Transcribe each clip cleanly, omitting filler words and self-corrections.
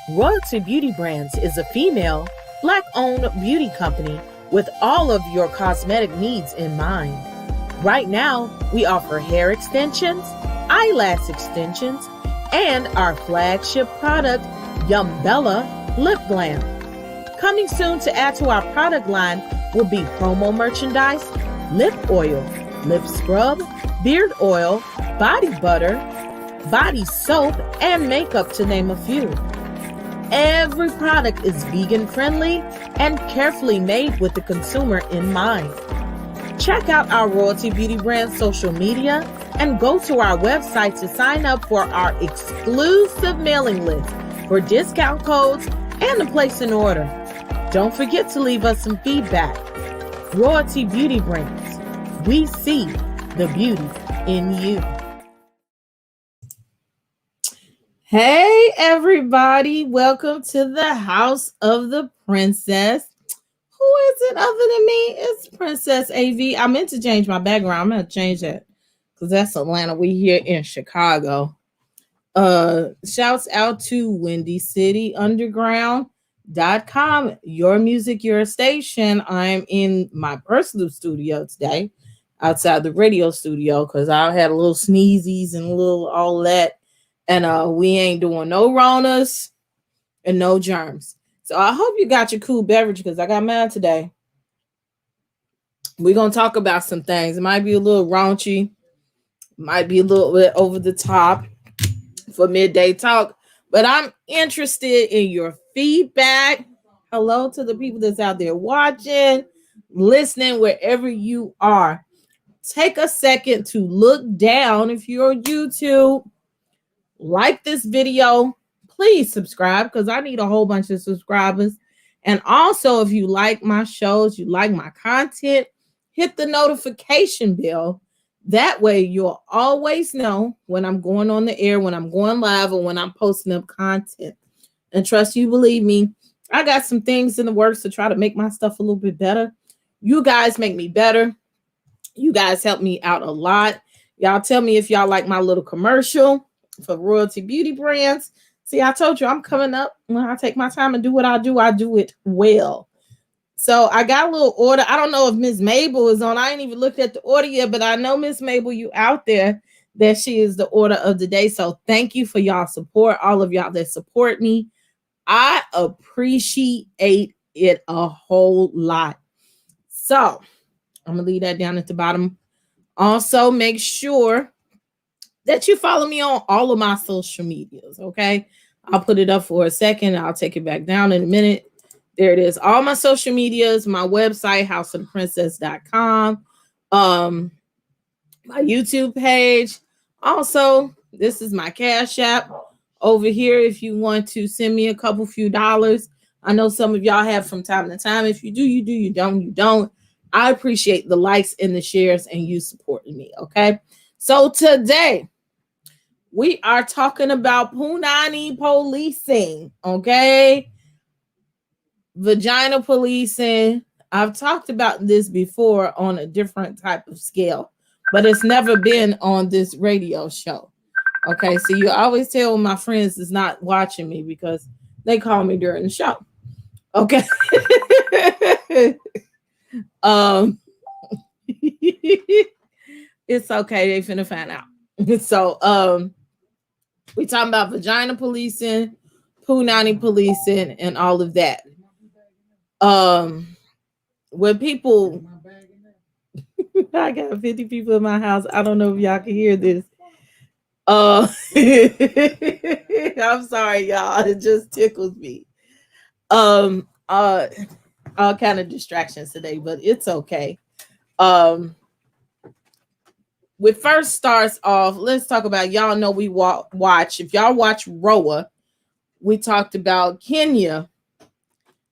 Royalty Beauty Brands is a female, Black-owned beauty company with all of your cosmetic needs in mind. Right now, we offer hair extensions, eyelash extensions, and our flagship product, Yumbella Lip Glam. Coming soon to add to our product line will be promo merchandise, lip oil, lip scrub, beard oil, body butter, body soap, and makeup, to name a few. Every product is vegan friendly and carefully made with the consumer in mind. Check out our Royalty Beauty Brand social media and go to our website to sign up for our exclusive mailing list for discount codes and to place an order. Don't forget to leave us some feedback. Royalty Beauty Brands. We see the beauty in you. Hey, everybody. Welcome to the House of the Princess. Who is it other than me? It's Princess AV. I meant to change my background. I'm going to change that because that's Atlanta. We here in Chicago. Shouts out to Windy City Underground.com. Your music, your station. I'm in my personal studio today outside the radio studio because I had a little sneezies and a little all that. And we ain't doing no Ronas and no germs. So I hope you got your cool beverage because I got mine today. We're going to talk about some things. It might be a little raunchy. Might be a little bit over the top for midday talk. But I'm interested in your feedback. Hello to the people that's out there watching, listening, wherever you are. Take a second to look down if you're on YouTube. Like this video, please subscribe because I need a whole bunch of subscribers. And also, if you like my shows, you like my content, hit the notification bell. That way you'll always know when I'm going on the air, when I'm going live, or when I'm posting up content. And trust you, believe me, I got some things in the works to try to make my stuff a little bit better. You guys make me better. You guys help me out a lot. Y'all tell me if y'all like my little commercial for Royalty Beauty Brands. See, I told you I'm coming up. When I take my time and do what I do it well. So I got a little order. I don't know if Miss Mabel is on. I ain't even looked at the order yet, but I know Miss Mabel, you out there, that she is the order of the day. So thank you for y'all support, all of y'all that support me. I appreciate it a whole lot. So I'm going to leave that down at the bottom. Also, make sure that you follow me on all of my social medias, okay? I'll put it up for a second. I'll take it back down in a minute. There it is. All my social medias, my website, houseoftheprincess.com, my YouTube page. Also, this is my Cash App over here if you want to send me a few dollars. I know some of y'all have from time to time. If you do, you do. You don't, you don't. I appreciate the likes and the shares and you supporting me, okay? So today, we are talking about punani policing, okay? Vagina policing. I've talked about this before on a different type of scale, but it's never been on this radio show, okay? So you always tell my friends is not watching me because they call me during the show, okay? It's okay. They finna find out. So, we talking about vagina policing, punani policing, and all of that. When people, I got 50 people in my house. I don't know if y'all can hear this. I'm sorry, y'all. It just tickles me. All kind of distractions today, but it's okay. We first starts off, let's talk about, y'all know we watch, if y'all watch Roa, we talked about Kenya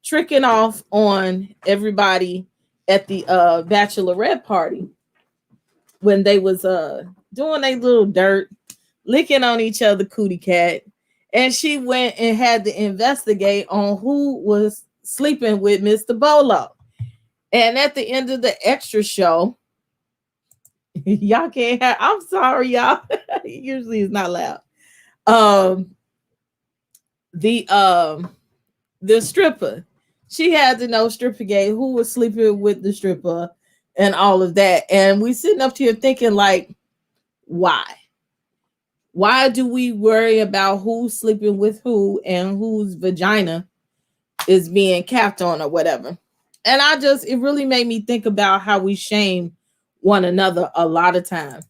tricking off on everybody at the bachelorette party when they was doing a little dirt, licking on each other cootie cat, and she went and had to investigate on who was sleeping with Mr. Bolo. And at the end of the extra show, y'all can't have, I'm sorry, y'all. Usually it's not loud. the stripper. She had to know stripper game, who was sleeping with the stripper and all of that. And we sitting up here thinking like, why? Why do we worry about who's sleeping with who and whose vagina is being capped on or whatever? And it really made me think about how we shame one another a lot of times.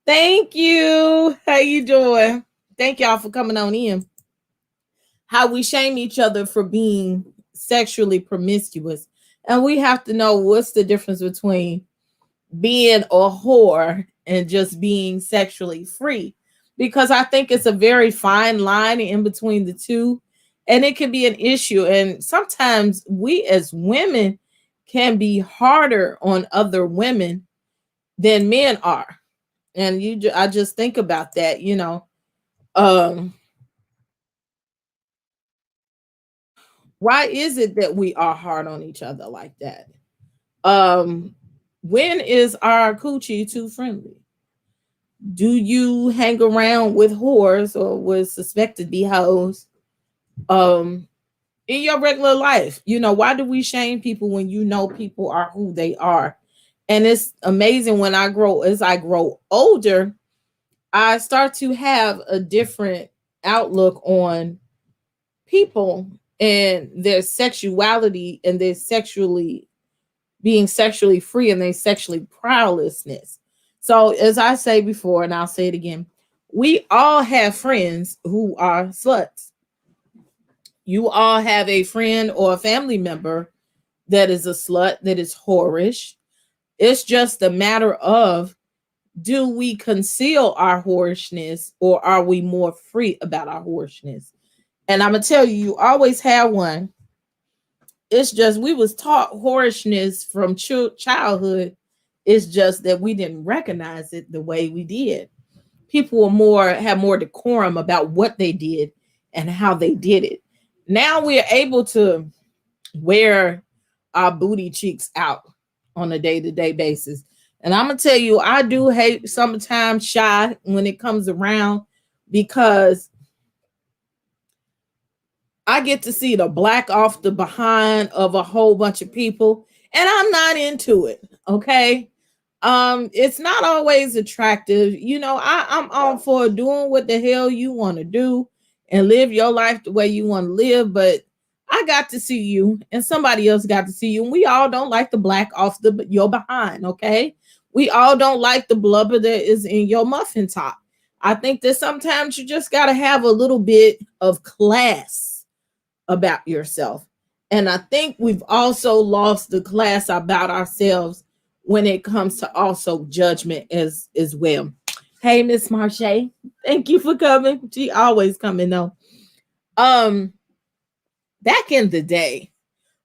Thank you. How you doing? Thank y'all for coming on in. How we shame each other for being sexually promiscuous. And we have to know what's the difference between being a whore and just being sexually free. Because I think it's a very fine line in between the two. And it can be an issue. And sometimes we as women can be harder on other women than men are. And I just think about that, um, why is it that we are hard on each other like that? When is our coochie too friendly? Do you hang around with whores or with suspected be hoes in your regular life? Why do we shame people when people are who they are? And it's amazing as I grow older, I start to have a different outlook on people and their sexuality and their being sexually free and their sexually prowlessness. So as I say before, and I'll say it again, we all have friends who are sluts. You all have a friend or a family member that is a slut, that is whorish. It's just a matter of, do we conceal our whorishness or are we more free about our whorishness? And I'm gonna tell you, you always have one. It's just we was taught whorishness from childhood. It's just that we didn't recognize it the way we did. People have more decorum about what they did and how they did it. Now we're able to wear our booty cheeks out on a day-to-day basis. And I'm gonna tell you, I do hate sometimes shy when it comes around, because I get to see the black off the behind of a whole bunch of people, and I'm not into it. Okay. It's not always attractive. I'm all for doing what the hell you want to do and live your life the way you want to live, but I got to see you and somebody else got to see you. And we all don't like the black off your behind, okay? We all don't like the blubber that is in your muffin top. I think that sometimes you just got to have a little bit of class about yourself. And I think we've also lost the class about ourselves when it comes to also judgment as well. Hey, Miss Marche, thank you for coming. She always coming though. Back in the day,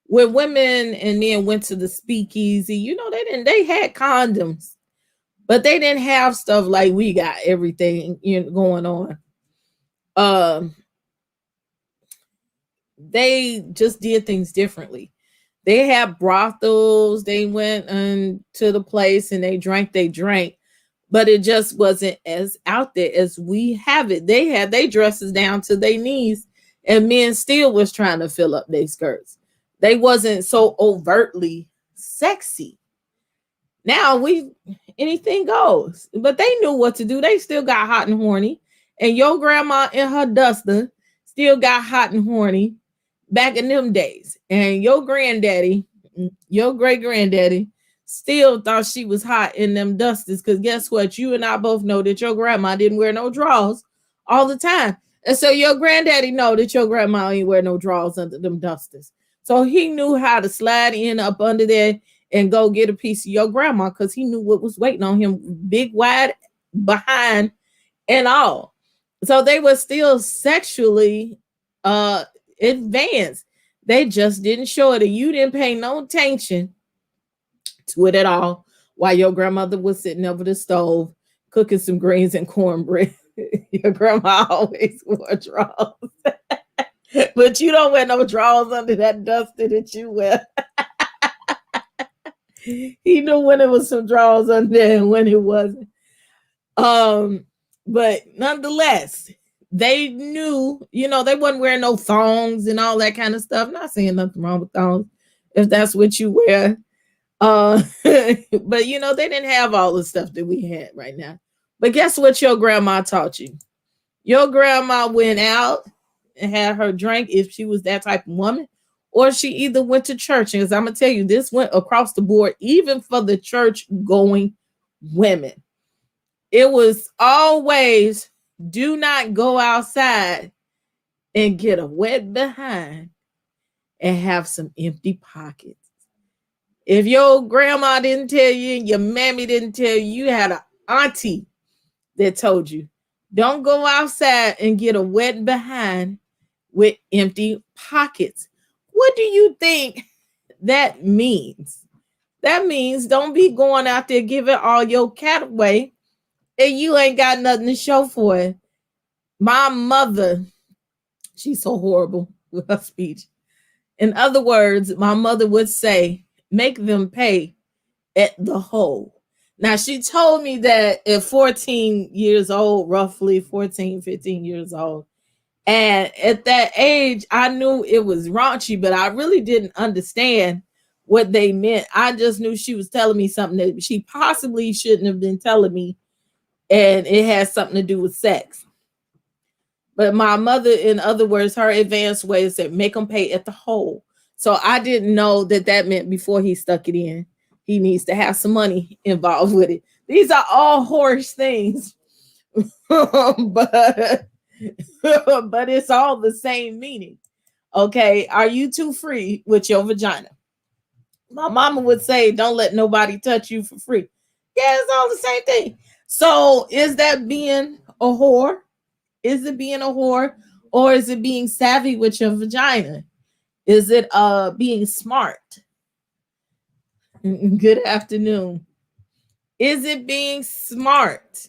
when women and men went to the speakeasy, they had condoms, but they didn't have stuff like we got everything going on. They just did things differently. They had brothels. They went to the place and they drank, but it just wasn't as out there as we have it. They had their dresses down to their knees, and men still was trying to fill up their skirts. They wasn't so overtly sexy. Now anything goes, but they knew what to do. They still got hot and horny, and your grandma in her duster still got hot and horny back in them days. And your granddaddy, your great granddaddy, still thought she was hot in them dusters. Because guess what? You and I both know that your grandma didn't wear no drawers all the time. And so your granddaddy know that your grandma ain't wear no drawers under them dusters. So he knew how to slide in up under there and go get a piece of your grandma, because he knew what was waiting on him, big, wide behind and all. So they were still sexually advanced. They just didn't show it, and you didn't pay no attention to it at all while your grandmother was sitting over the stove cooking some greens and cornbread. Your grandma always wore drawers. But you don't wear no drawers under that duster that you wear. He knew when it was some drawers under there and when it wasn't. But nonetheless, They knew, they wasn't wearing no thongs and all that kind of stuff. Not saying nothing wrong with thongs if that's what you wear. But they didn't have all the stuff that we had right now. But guess what your grandma taught you? Your grandma went out and had her drink if she was that type of woman, or she either went to church. And as I'm gonna tell you, this went across the board, even for the church going women. It was always do not go outside and get a wet behind and have some empty pockets. If your grandma didn't tell you and your mammy didn't tell you, you had an auntie that told you, don't go outside and get a wet behind with empty pockets. What do you think that means? That means don't be going out there giving all your cat away and you ain't got nothing to show for it. My mother, she's so horrible with her speech. In other words, my mother would say, make them pay at the hole. Now, she told me that at 14 years old, roughly 14, 15 years old. And at that age, I knew it was raunchy, but I really didn't understand what they meant. I just knew she was telling me something that she possibly shouldn't have been telling me. And it has something to do with sex. But my mother, in other words, her advanced way said, make them pay at the hole. So I didn't know that meant before he stuck it in, he needs to have some money involved with it. These are all horse things. but it's all the same meaning. Okay. Are you too free with your vagina? My mama would say, don't let nobody touch you for free. Yeah, it's all the same thing. So is that being a whore? Is it being a whore, or is it being savvy with your vagina? Is it being smart? Good afternoon. Is it being smart?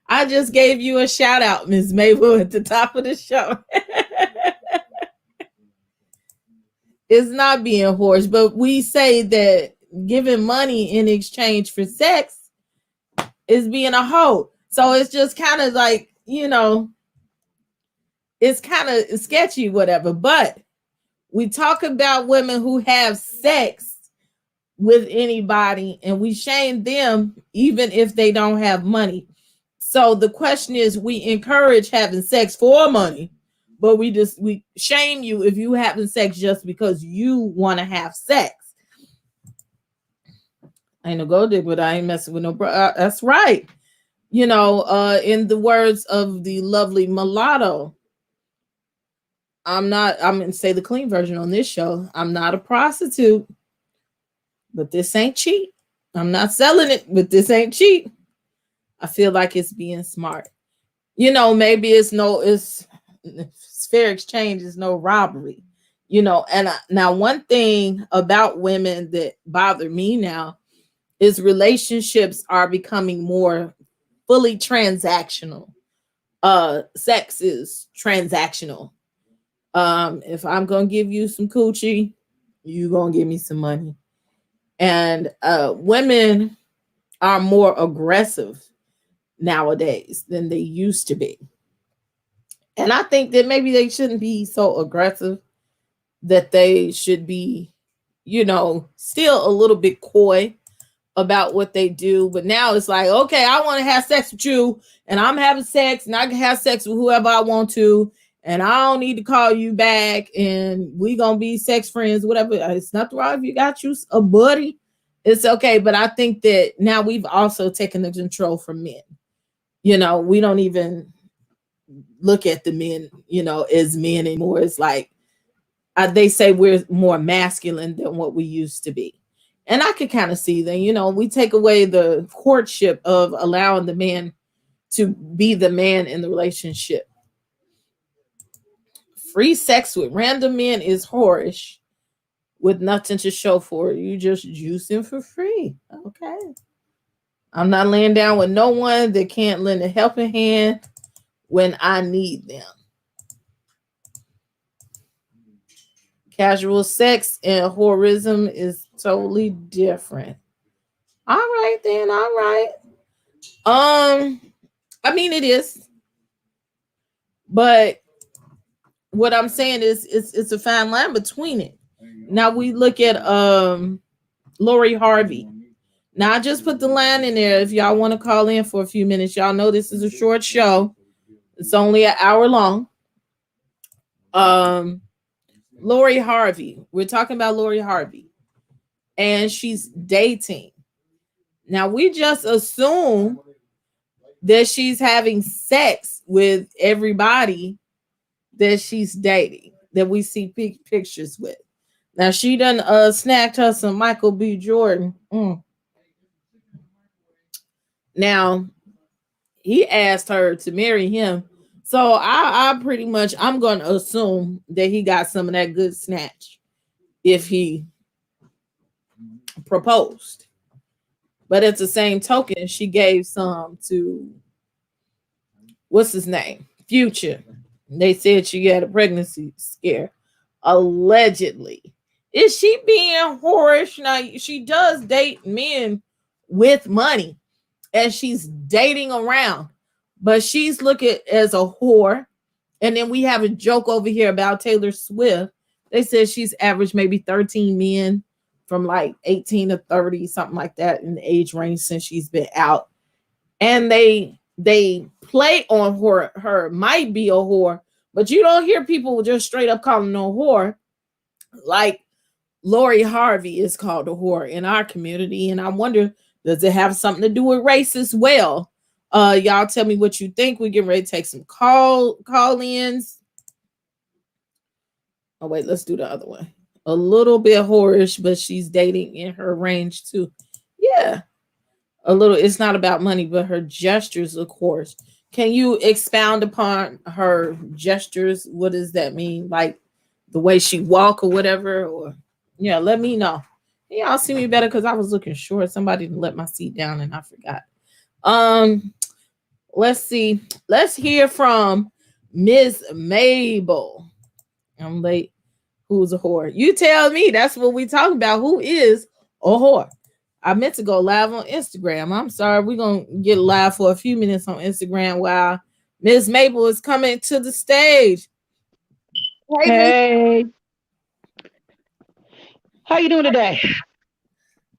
I just gave you a shout out, Ms. Mabel, at the top of the show. It's not being a horse, but we say that giving money in exchange for sex is being a hoe. So it's just kind of like, it's kind of sketchy, whatever. But we talk about women who have sex with anybody and we shame them even if they don't have money. So the question is, we encourage having sex for money, but we shame you if you having sex just because you want to have sex. I ain't no gold digger, but I ain't messing with no bro. That's right. In the words of the lovely mulatto, I'm going to say the clean version on this show. I'm not a prostitute, but this ain't cheap. I'm not selling it, but this ain't cheap. I feel like it's being smart. Maybe it's fair exchange is no robbery. And now one thing about women that bother me now is relationships are becoming more fully transactional. Sex is transactional. If I'm gonna give you some coochie, you gonna give me some money. And women are more aggressive nowadays than they used to be. And I think that maybe they shouldn't be so aggressive, that they should be, still a little bit coy about what they do. But now it's like, okay, I want to have sex with you and I'm having sex and I can have sex with whoever I want to. And I don't need to call you back and we going to be sex friends, whatever. It's nothing wrong if you got you a buddy. It's okay. But I think that now we've also taken the control from men. We don't even look at the men, as men anymore. It's like they say we're more masculine than what we used to be. And I could kind of see that, we take away the courtship of allowing the man to be the man in the relationship. Free sex with random men is whorish with nothing to show for it. You just juicing for free. Okay. I'm not laying down with no one that can't lend a helping hand when I need them. Casual sex and whorism is totally different. All right then. All right. I mean, it is, but what I'm saying is, it's a fine line between it. Now we look at Lori Harvey. Now I just put the line in there. If y'all want to call in for a few minutes, y'all know this is a short show. It's only an hour long. Um, Lori Harvey. We're talking about Lori Harvey, and she's dating. Now we just assume that she's having sex with everybody that she's dating, that we see pictures with. Now she done snagged her some Michael B. Jordan. Now he asked her to marry him. So I pretty much, I'm gonna assume that he got some of that good snatch if he proposed. But at the same token, she gave some to, what's his name? Future. They said she had a pregnancy scare. Allegedly. Is she being whorish? Now she does date men with money, and she's dating around, but she's looked at as a whore. And then we have a joke over here about Taylor Swift. They said she's averaged maybe 13 men from like 18 to 30, something like that, in the age range since she's been out. And they play on her might be a whore, but you don't hear people just straight up calling no whore like Lori Harvey is called a whore in our community. And I wonder, does it have something to do with race as well? Y'all tell me what you think. We're getting ready to take some call-ins. Oh, wait, let's do the other one. A little bit whorish, but she's dating in her range too. Yeah. A little, it's not about money, but her gestures, of course. Can you expound upon her gestures? What does that mean? Like the way she walk or whatever? Or yeah, let me know. Y'all see me better because I was looking short. Somebody let my seat down and I forgot. Let's see. Let's hear from Miss Mabel. I'm late. Who's a whore? You tell me. That's what we talking about. Who is a whore? I meant to go live on Instagram. I'm sorry. We're going to get live for a few minutes on Instagram while Miss Mabel is coming to the stage. Hey. How you doing today?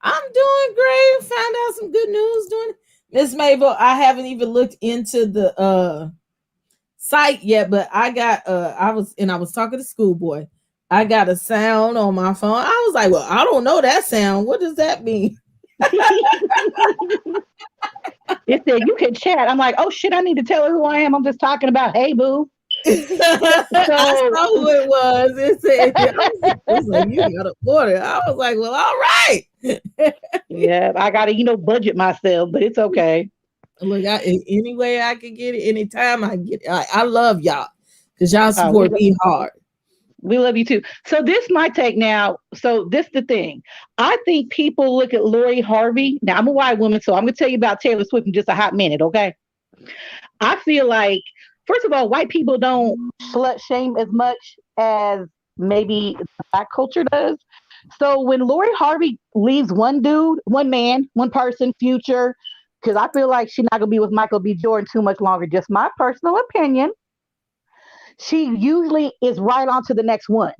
I'm doing great. Found out some good news doing Miss Mabel. I haven't even looked into the site yet, but I got I was talking to Schoolboy. I got a sound on my phone. I was like, well, I don't know that sound. What does that mean? It said you can chat. I'm like, oh shit, I need to tell her who I am. I'm just talking about hey boo. I saw who it was. It said, it was like, you got a order. I was like, well, all right. Yeah, I gotta, budget myself, but it's okay. Look, any way I can get it, anytime I get it. I love y'all because y'all support me hard. We love you too. So this my take now. So this the thing. I think people look at Lori Harvey. Now I'm a white woman, so I'm gonna tell you about Taylor Swift in just a hot minute, okay? I feel like, first of all, white people don't slut shame as much as maybe black culture does. So when Lori Harvey leaves one dude, one man, one person, Future, because I feel like she's not gonna be with Michael B. Jordan too much longer. Just my personal opinion. She usually is right on to the next one.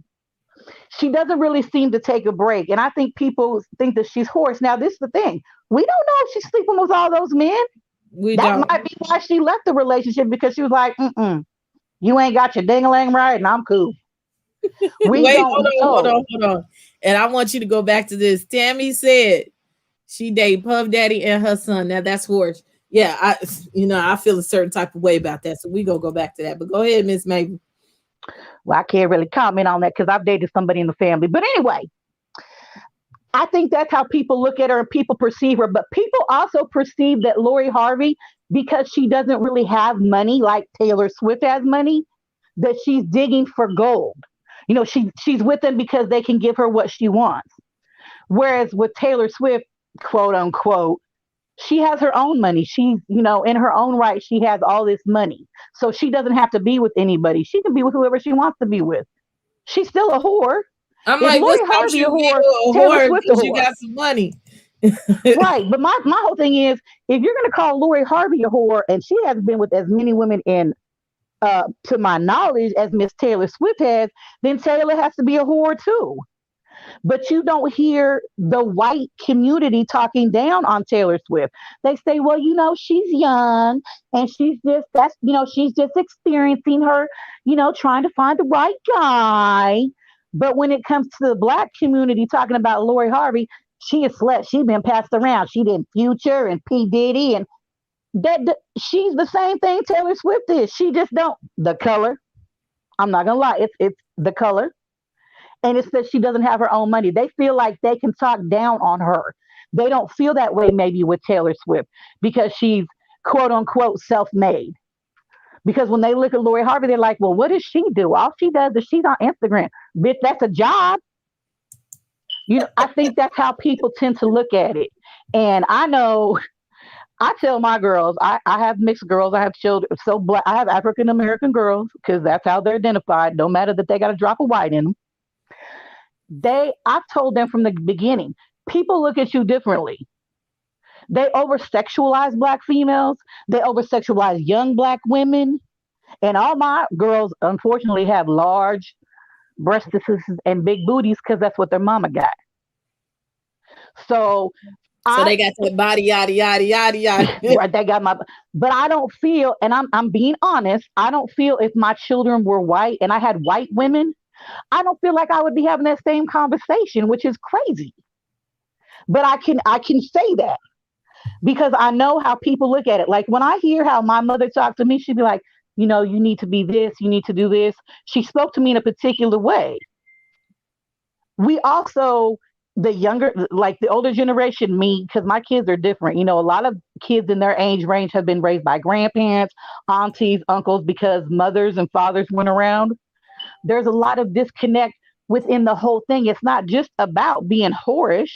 She doesn't really seem to take a break. And I think people think that she's hoarse. Now, this is the thing. We don't know if she's sleeping with all those men. That might be why she left the relationship, because she was like, you ain't got your ding-a-ling right, and I'm cool. Wait, hold on. And I want you to go back to this. Tammy said she dated Puff Daddy and her son. Now that's horse. Yeah, I feel a certain type of way about that. So we go back to that. But go ahead, Miss Mabel. Well, I can't really comment on that because I've dated somebody in the family. But anyway, I think that's how people look at her and people perceive her. But people also perceive that Lori Harvey, because she doesn't really have money like Taylor Swift has money, that she's digging for gold. She's with them because they can give her what she wants. Whereas with Taylor Swift, quote unquote, she has her own money. She's, in her own right, she has all this money. So she doesn't have to be with anybody. She can be with whoever she wants to be with. She's still a whore. I'm like, Lori Harvey a whore? Taylor Swift a whore. You got some money. Right. But my whole thing is, if you're going to call Lori Harvey a whore, and she has been with as many women in, to my knowledge, as Miss Taylor Swift has, then Taylor has to be a whore too. But you don't hear the white community talking down on Taylor Swift. They say, well, she's young and she's just experiencing her, trying to find the right guy. But when it comes to the black community talking about Lori Harvey, she is slut. She's been passed around. She did Future and P. Diddy, and she's the same thing Taylor Swift is. She just don't the color. I'm not gonna lie, it's the color, and it's that she doesn't have her own money. They feel like they can talk down on her. They don't feel that way maybe with Taylor Swift because she's quote unquote self-made. Because when they look at Lori Harvey, they're like, well, what does she do? All she does is she's on Instagram. Bitch, that's a job. I think that's how people tend to look at it. And I know I tell my girls, I have mixed girls, I have children, so black, I have African American girls because that's how they're identified, no matter that they got a drop of white in them. I've told them from the beginning, people look at you differently. They over sexualize black females, they over sexualize young black women. And all my girls, unfortunately, have large breasts and big booties because that's what their mama got. So they got that body, yada, yada, yada, yada. Right, they got but I don't feel, and I'm being honest, I don't feel if my children were white and I had white women, I don't feel like I would be having that same conversation, which is crazy. But I can say that because I know how people look at it. Like when I hear how my mother talked to me, she'd be like, you need to be this, you need to do this. She spoke to me in a particular way. We also, the younger, like the older generation, me, because my kids are different. A lot of kids in their age range have been raised by grandparents, aunties, uncles, because mothers and fathers went around. There's a lot of disconnect within the whole thing. It's not just about being whorish.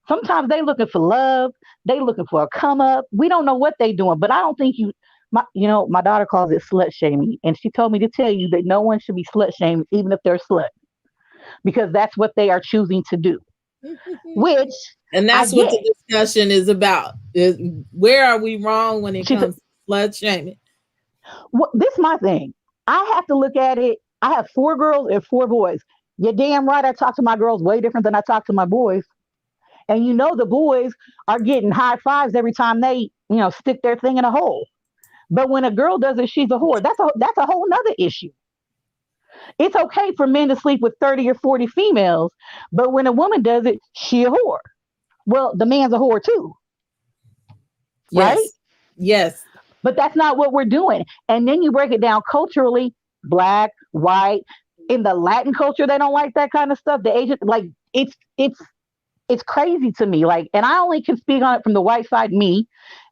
Sometimes they looking for love. They looking for a come up. We don't know what they doing, but I don't think my daughter calls it slut shaming. And she told me to tell you that no one should be slut shamed, even if they're slut, because that's what they are choosing to do. And that's what the discussion is about. Where are we wrong when it comes to slut shaming? Well, this is my thing. I have to look at it. I have 4 girls and 4 boys. You're damn right I talk to my girls way different than I talk to my boys. And the boys are getting high fives every time they, stick their thing in a hole. But when a girl does it, she's a whore. That's a whole nother issue. It's okay for men to sleep with 30 or 40 females, but when a woman does it, she a whore. Well, the man's a whore too. Yes. Right? Yes. But that's not what we're doing. And then you break it down culturally, black, white. In the Latin culture, they don't like that kind of stuff. The Asian, like, it's crazy to me. Like, and I only can speak on it from the white side, me,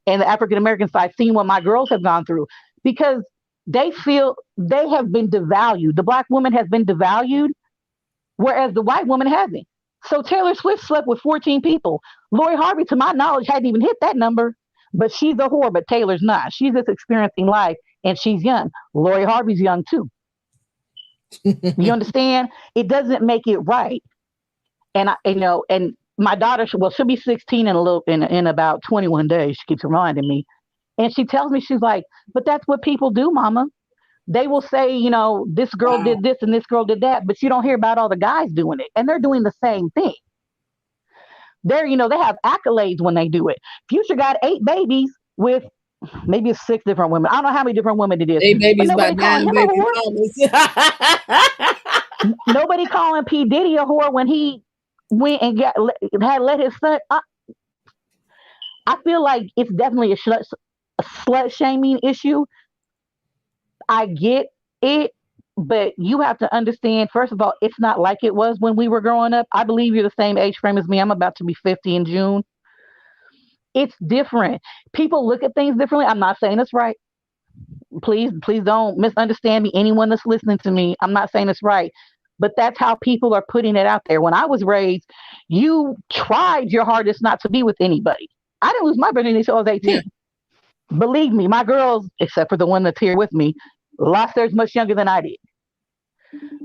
and the African American side, seeing what my girls have gone through, because they feel they have been devalued. The black woman has been devalued, whereas the white woman hasn't. So Taylor Swift slept with 14 people. Lori Harvey, to my knowledge, hadn't even hit that number, but she's a whore, but Taylor's not. She's just experiencing life, and she's young. Lori Harvey's young too. You understand? It doesn't make it right. And and my daughter, she'll be 16 in about 21 days. She keeps reminding me. And she tells me, she's like, but that's what people do, mama. They will say, this girl did this and this girl did that, but you don't hear about all the guys doing it. And they're doing the same thing. They have accolades when they do it. Future got 8 babies with maybe 6 different women. I don't know how many different women it is. 8 babies by 9 baby Nobody calling P. Diddy a whore when he went and had let his son. I feel like it's definitely a slut shaming issue. I get it, but you have to understand, first of all, it's not like it was when we were growing up. I believe you're the same age frame as me. I'm about to be 50 in June. It's different. People look at things differently. I'm not saying it's right. Please don't misunderstand me. Anyone that's listening to me, I'm not saying it's right. But that's how people are putting it out there. When I was raised, you tried your hardest not to be with anybody. I didn't lose my virginity until I was 18. Yeah. Believe me, my girls, except for the one that's here with me, lost theirs much younger than I did.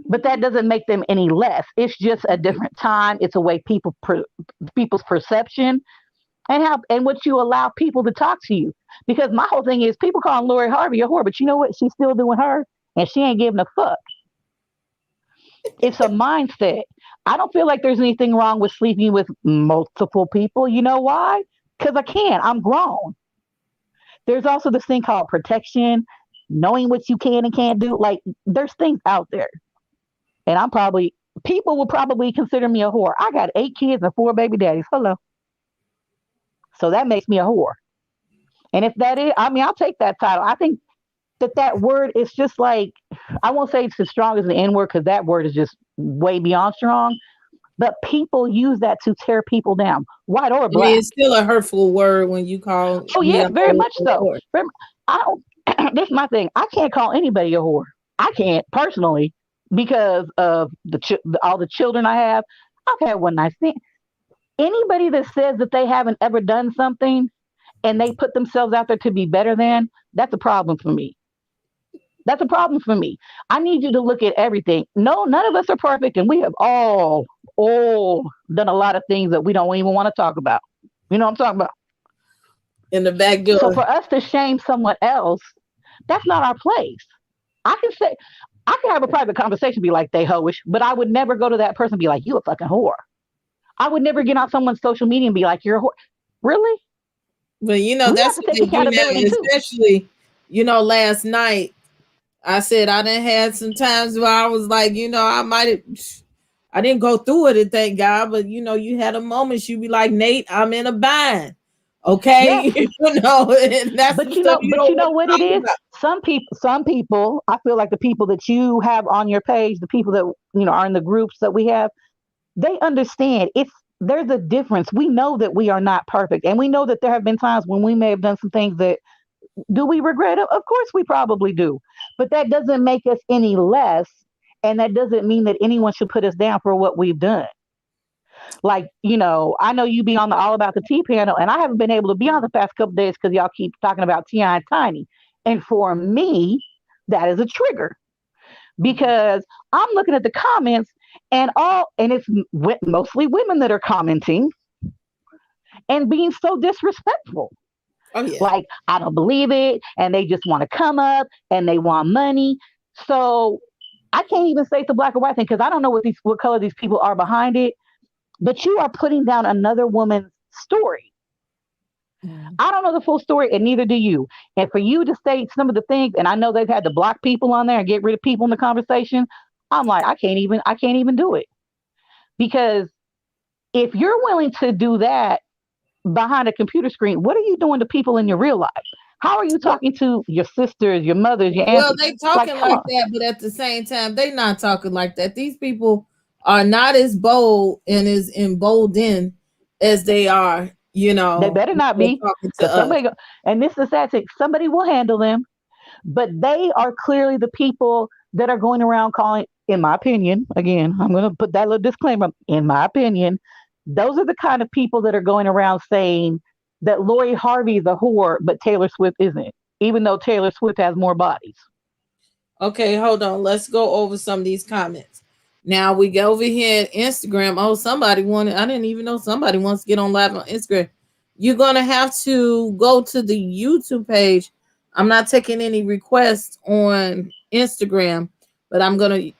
but that doesn't make them any less. It's just a different time. It's a way people's perception and how and what you allow people to talk to you. Because my whole thing is people calling Lori Harvey a whore, but you know what? She's still doing her, and she ain't giving a fuck. It's a mindset. I don't feel like there's anything wrong with sleeping with multiple people. You know why? Because I can. I'm grown. There's also this thing called protection, knowing what you can and can't do. Like, there's things out there. And people will probably consider me a whore. I got 8 kids and 4 baby daddies. Hello. So that makes me a whore. And if that is, I mean, I'll take that title. I think that word is just like, I won't say it's as strong as the N word because that word is just way beyond strong. But people use that to tear people down, white or black. I mean, it's still a hurtful word when you call. Oh yes, very much so. I don't. This is my thing. I can't call anybody a whore. I can't personally because of all the children I have. I've had one nice thing. Anybody that says that they haven't ever done something and they put themselves out there to be better than, that's a problem for me. That's a problem for me. I need you to look at everything. No, none of us are perfect, and we have all done a lot of things that we don't even want to talk about. You know what I'm talking about? In the back door. So for us to shame someone else, that's not our place. I can have a private conversation, be like, they hoish, but I would never go to that person and be like, you a fucking whore. I would never get on someone's social media and be like, you're a whore. Really? But that's what they do now, especially, last night. I said I done had some times where I was like, I didn't go through it, and thank God, but you had a moment you be like, Nate, I'm in a bind. Okay. Yes. And that's but you know what it is? About. Some people, I feel like the people that you have on your page, the people that are in the groups that we have, they understand there's a difference. We know that we are not perfect, and we know that there have been times when we may have done some things that. Do we regret it? Of course we probably do. But that doesn't make us any less. And that doesn't mean that anyone should put us down for what we've done. Like, I know you be on the All About the Tea panel, and I haven't been able to be on the past couple days because y'all keep talking about T.I. and Tiny. And for me, that is a trigger. Because I'm looking at the comments and it's mostly women that are commenting and being so disrespectful. Oh, yeah. Like, I don't believe it, and they just want to come up and they want money. So I can't even say it's a black or white thing because I don't know what color these people are behind it. But you are putting down another woman's story. I don't know the full story, and neither do you. And for you to state some of the things, and I know they've had to block people on there and get rid of people in the conversation. I'm like, I can't even do it. Because if you're willing to do that behind a computer screen, what are you doing to people in your real life? How are you talking to your sisters, your mothers, your aunts? Well, they talking like that, but at the same time, they not talking like that. These people are not as bold and as emboldened as they are. They better not be. And this is sad thing. Somebody will handle them, but they are clearly the people that are going around calling. In my opinion, again, I'm going to put that little disclaimer. In my opinion, those are the kind of people that are going around saying that Lori Harvey is a whore, but Taylor Swift isn't, even though Taylor Swift has more bodies. Okay, hold on. Let's go over some of these comments. Now we go over here at Instagram. Oh, I didn't even know somebody wants to get on live on Instagram. You're going to have to go to the YouTube page. I'm not taking any requests on Instagram, but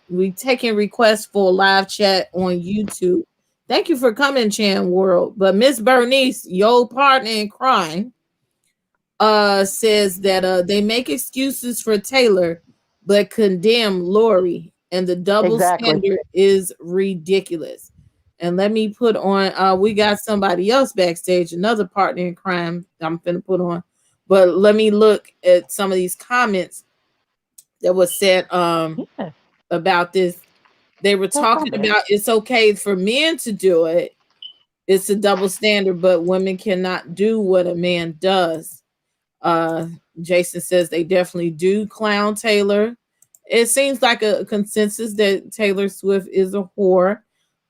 we taking requests for live chat on YouTube. Thank you for coming, Chan World. But Miss Bernice, your partner in crime, says that they make excuses for Taylor, but condemn Lori, and the double standard is ridiculous. And let me put on. We got somebody else backstage, another partner in crime. I'm gonna put on, but let me look at some of these comments that was said about this. They were talking about it's okay for men to do it. It's a double standard, but women cannot do what a man does. Jason says they definitely do clown Taylor. It seems like a consensus that Taylor Swift is a whore.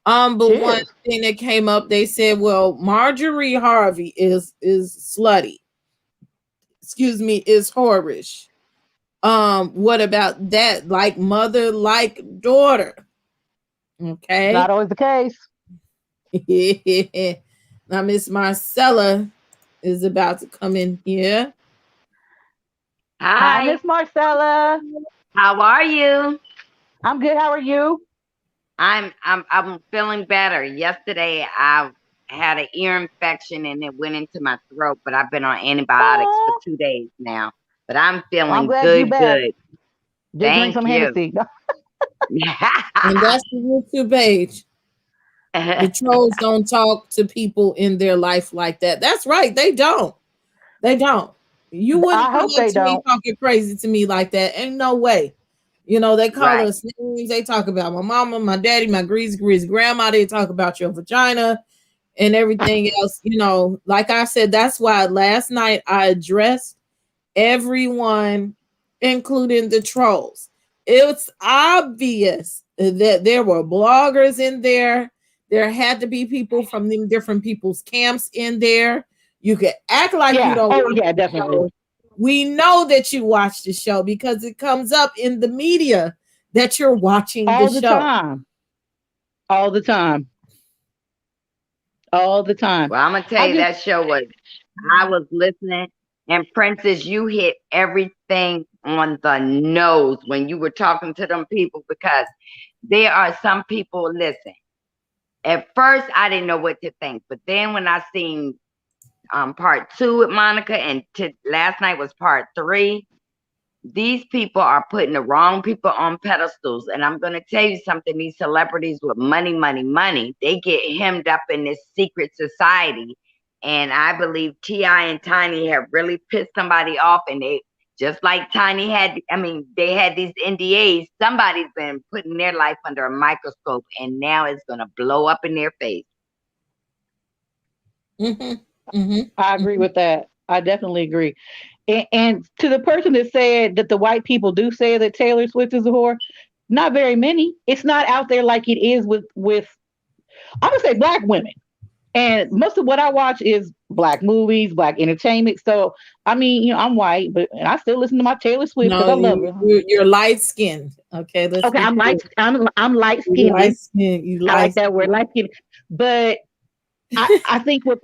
But one thing that came up, they said, well, Marjorie Harvey is slutty. Excuse me, is whorish. What about that? Like mother, like daughter. Okay. Not always the case. Now Miss Marcella is about to come in here. Hi, Hi, Miss Marcella. how are you? I'm good. How are you? I'm feeling better. Yesterday I had an ear infection and it went into my throat, but I've been on antibiotics for Oh, 2 days now. But I'm well, I'm feeling glad you good, back. good. Just drink Thank some you. Hennessy. And that's the YouTube page. The trolls don't talk to people in their life like that. That's right. They don't. They don't. You wouldn't I come hope up they to me don't. talking crazy to me like that. Ain't no way. You know, they call Right. us names. They talk about my mama, my daddy, my grease grandma. They talk about your vagina and everything else. You know, like I said, that's why last night I addressed everyone, including the trolls. It's obvious that there were bloggers in there. There had to be people from them different people's camps in there. You could act like you Yeah. don't Oh, watch yeah, the definitely. show. We know that you watch the show because it comes up in the media that you're watching the All the show. time. All the time. All the time. Well, I'm gonna tell I you just, that show was I was listening and Princess, you hit everything on the nose when you were talking to them people because there are some people listen. At first I didn't know what to think, but then when I seen part 2 with Monica, and last night was part 3. These people are putting the wrong people on pedestals, and I'm going to tell you something. These celebrities with money, money, money, they get hemmed up in this secret society, and I believe Ti and Tiny have really pissed somebody off, and they just like Tiny had. I mean, they had these NDAs. Somebody's been putting their life under a microscope, and now it's going to blow up in their face. Mm-hmm, mm-hmm, I agree mm-hmm. with that. I definitely agree. And to the person that said that the white people do say that Taylor Swift is a whore, not very many. It's not out there like it is with I'm gonna say black women. And most of what I watch is black movies, black entertainment. So I mean, I'm white, but and I still listen to my Taylor Swift because No, I love her. you're light skinned. Okay, let's Okay, be I'm clear. light. I'm light You skinned. light skinned. You I light like that word, skinned. light skinned. But I think what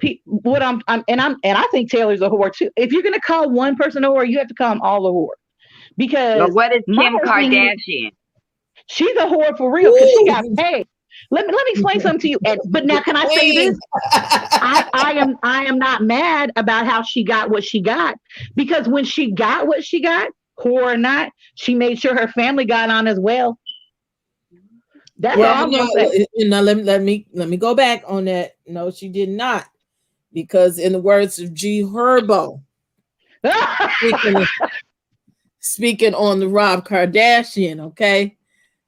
and I think Taylor's a whore too. If you're gonna call one person a whore, you have to call them all a whore. Well, Because what is my Kim whole thing is Kardashian? she's a whore for real because she got Ooh. paid. Let me explain something to you. But now, The can I say this? queen. I am not mad about how she got what she got because when she got what she got, whore or not, she made sure her family got on as well. That's all Well, I'm no, gonna say. let me go back on that. No, she did not, because in the words of G Herbo, speaking speaking on the Rob Kardashian, okay,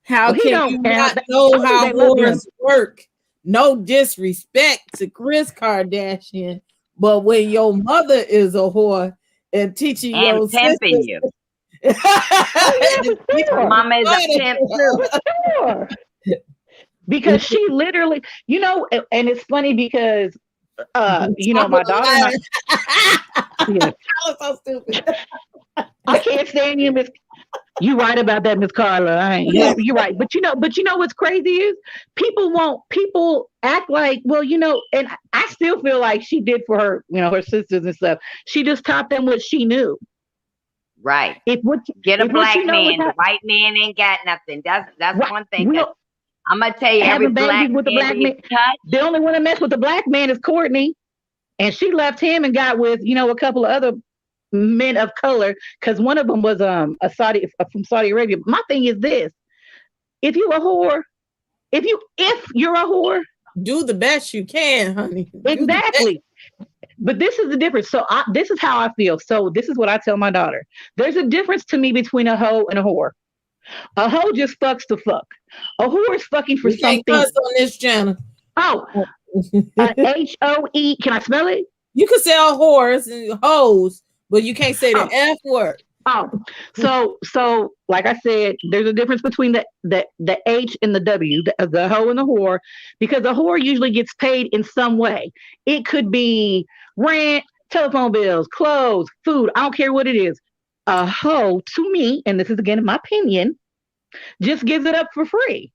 how Well, he can don't you count. not know Only how they love him. whores work? No disrespect to Chris Kardashian, but when your mother is a whore and teaching And your pimping sisters you. Oh yeah, and for Her sure, mama is a pimp too. for sure. Because she literally, and it's funny because Top of my the daughter and I, yeah, I was so stupid. I can't stand you, Miss. You right about that, Miss Carla. I ain't, you're right. But what's crazy is people act like, well, and I still feel like she did for her, her sisters and stuff. She just taught them what she knew. Right. If what Get a if what you black know was man. The white man ain't got nothing. That's right, one thing. Cause real I'm gonna tell you, every having black babies with the man black they've man. The touched, only one that messed with the black man is Courtney, and she left him and got with a couple of other men of color because one of them was a Saudi from Saudi Arabia. My thing is this: if you a whore, if you're a whore, Do the best you can, honey. Do the best. exactly. But this is the difference. So this is how I feel. So this is what I tell my daughter. There's a difference to me between a hoe and a whore. A hoe just fucks to fuck. A whore is fucking for We can't something. cuss on this channel. Oh, HOE. Can I spell it? You can say all whores and hoes, but you can't say the Oh, F word. oh. So like I said, there's a difference between the H and the W, the hoe and the whore, because the whore usually gets paid in some way. It could be rent, telephone bills, clothes, food. I don't care what it is. a hoe, to me, and this is again in my opinion, just gives it up for free.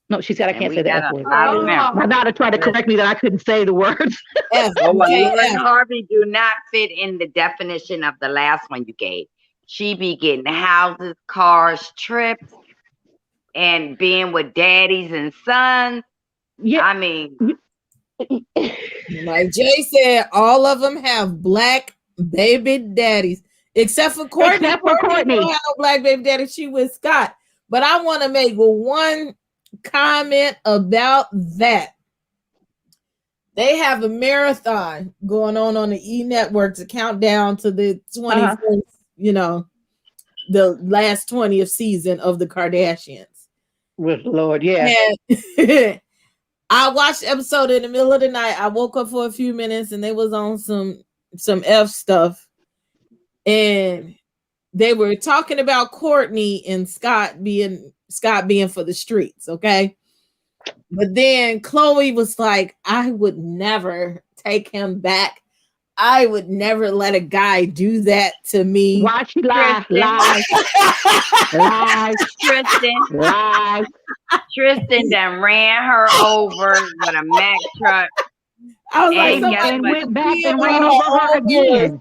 No, she said I can't say the F word. My daughter tried to correct me that I couldn't say the words. Lori Harvey do not fit in the definition of the last one you gave. She be getting houses, cars, trips, and being with daddies and sons. Yeah, I mean, like Jay said, all of them have black baby daddies, except for Courtney. Courtney don't have no black baby daddy. She with Scott. But I want to make one comment about that. They have a marathon going on the E Network to count down to the 21st, the last 20th season of the Kardashians. With Lord, yeah. And I watched the episode in the middle of the night. I woke up for a few minutes and they was on some F stuff. And they were talking about Courtney and Scott being for the streets, okay? But then Chloe was like, I would never take him back. I would never let a guy do that to me. Why she lies? Tristan done ran her over with a Mack truck. I was like, and went back and ran over her again.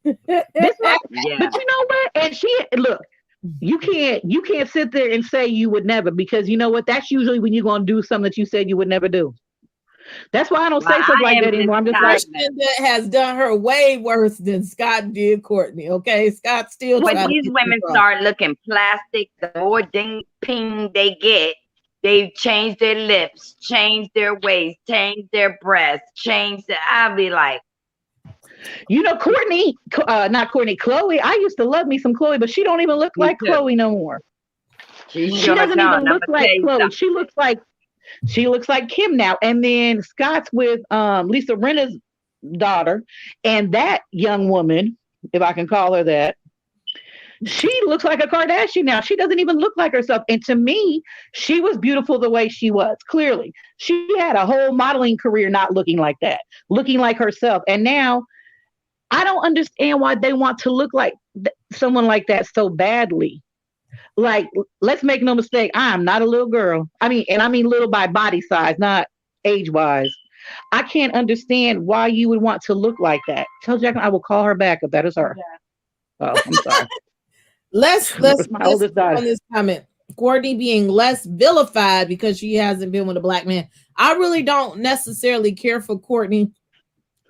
But you know what? And look, you can't sit there and say you would never, because you know what? That's usually when you're gonna do something that you said you would never do. That's why I don't say something like that anymore. I'm just like, that has done her way worse than Scott did Courtney. Okay, Scott still. When these women start looking plastic, the more ding ping they get, they change their lips, change their waist, change their breasts, I'll be like, Chloe. I used to love me some Chloe, but she don't even look like Chloe no more. She doesn't even look like Chloe. She looks like Kim now. And then Scott's with Lisa Rinna's daughter, and that young woman, if I can call her that, she looks like a Kardashian now. She doesn't even look like herself. And to me, she was beautiful the way she was. Clearly, she had a whole modeling career not looking like that, looking like herself. And now I don't understand why they want to look like someone like that so badly. Like, let's make no mistake, I'm not a little girl. I mean little by body size, not age-wise. I can't understand why you would want to look like that. Tell Jacqueline I will call her back if that is her. Oh, I'm sorry. let's on this comment. Courtney being less vilified because she hasn't been with a black man. I really don't necessarily care for Courtney.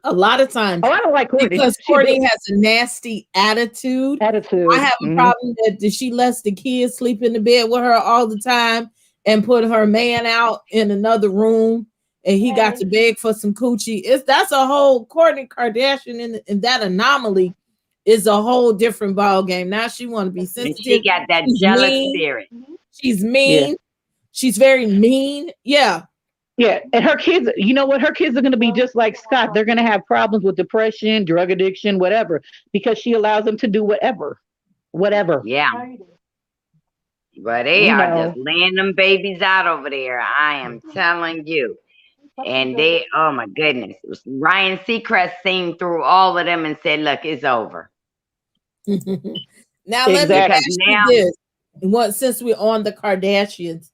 A lot of times, I don't like Courtney because Courtney has a nasty attitude. I have a problem that she lets the kids sleep in the bed with her all the time and put her man out in another room, and he got to beg for some coochie. That's a whole Kourtney Kardashian, and that anomaly is a whole different ball game. Now she want to be sensitive. And she got that jealous spirit. She's mean. Yeah. She's very mean. Yeah. Yeah, and her kids, you know what? Her kids are going to be just like Scott. They're going to have problems with depression, drug addiction, whatever, because she allows them to do whatever. Yeah. But they are just laying them babies out over there. I am telling you. And they, oh my goodness. Ryan Seacrest seen through all of them and said, look, it's over. Now, let me ask you this. Since we're on the Kardashians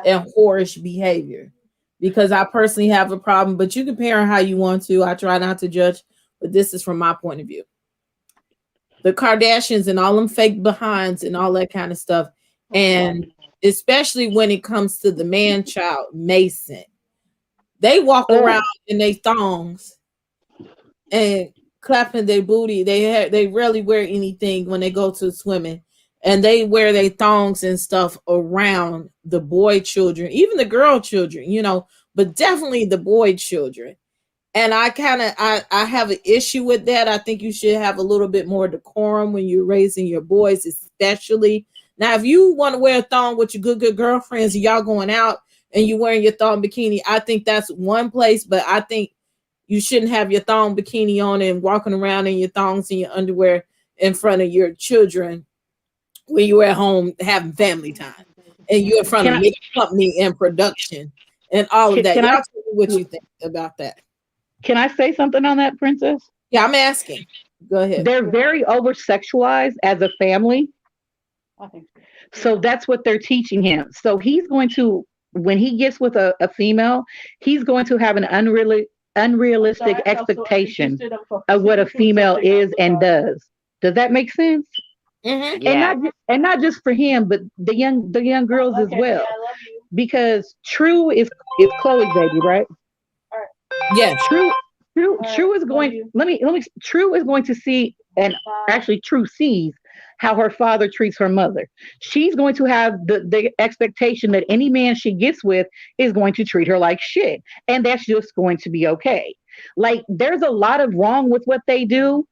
and whorish behavior, because I personally have a problem, but you can parent how you want to. I try not to judge, but this is from my point of view. The Kardashians and all them fake behinds and all that kind of stuff. And especially when it comes to the man child, Mason, they walk around in their thongs and clapping their booty. They rarely wear anything when they go to swimming. And they wear their thongs and stuff around the boy children, even the girl children, but definitely the boy children. And I have an issue with that. I think you should have a little bit more decorum when you're raising your boys, especially. Now, if you want to wear a thong with your good girlfriends and y'all going out and you're wearing your thong bikini, I think that's one place, but I think you shouldn't have your thong bikini on and walking around in your thongs and your underwear in front of your children when you're at home having family time and you're in front of makeup company and production and all of that. Y'all tell me what you think about that. Can I say something on that, Princess? Yeah, I'm asking. Go ahead. They're very over sexualized as a family. I think So that's what they're teaching him. So he's going to, when he gets with a female, he's going to have an unrealistic expectation of what a female is and does. Does that make sense? Mm-hmm. Yeah. And not just for him, but the young girls as well. Because True is Chloe's baby, right? Yes. True is going. Let me. True is going to see, and actually, True sees how her father treats her mother. She's going to have the expectation that any man she gets with is going to treat her like shit, and that's just going to be okay. Like, there's a lot of wrong with what they do.